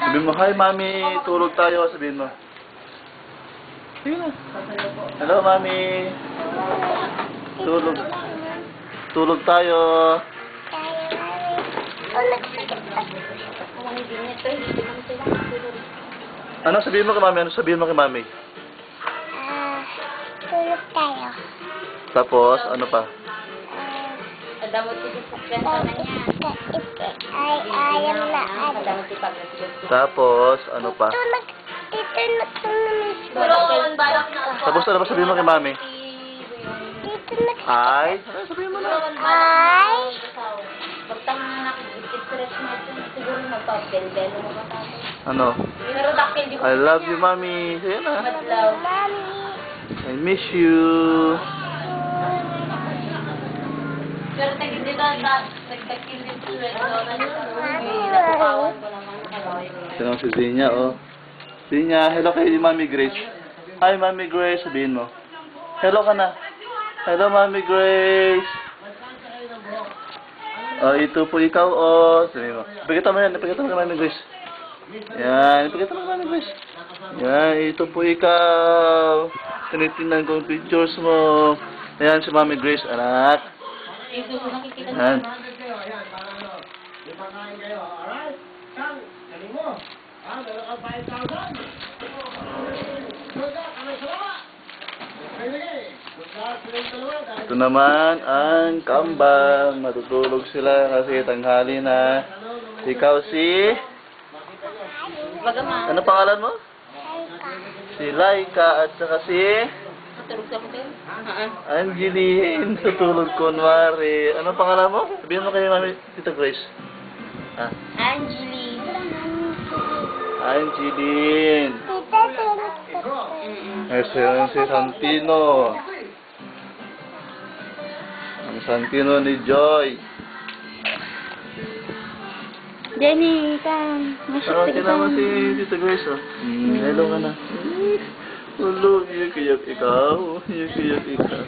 Sabihin mo, hi mami, tulog tayo. Sabihin mo. Sige na. Hello mami. Tulog. Tulog tayo. Ano sabihin mo kay mami? Ano sabihin mo kay mami? Tulog tayo. Tapos, ano pa? Ayam na. Tapos, ano pa? Tapos, ano pa sabihin mo kay mami? Ay? Ano sabihin mo na? Ay. Ano? I love you, mami. Sige na. Mami. I miss you. Pero dito, nagtakil dito, natukawan ko naman. Ito si Zinya, oh. Zinya, hello kay Mami Grace. Hi, Mami Grace. Sabihin mo. Hello ka na. Hello, Mami Grace. Oh, ito po ikaw, oh. Sabihin mo. Ipagkita mo yan. Ipagkita mo kay Mami Grace. Yan. Ipagkita mo kay Mami Grace. Yan. Ito po ikaw. Tinitingnan ko yung pictures mo. Ayan si Mami Grace, anak. Yan. Ito naman ang kambang. Matutulog sila kasi tanghali na. Ikaw si... Ano pangalan mo? Si Laika at saka si... Angeline. Tutulog kunwari. Ano pangalan mo? Sabihin mo kay Mami Tita Grace. Ah. Angeline. Angeline. Tita, tulog ka. Ese si Santino. Ang Santino ni Joy. Jenny, Ano, tinama si Tita Grace, oh. Hello ka na. Hello, iyak-iyak ikaw. Iyak-iyak ikaw.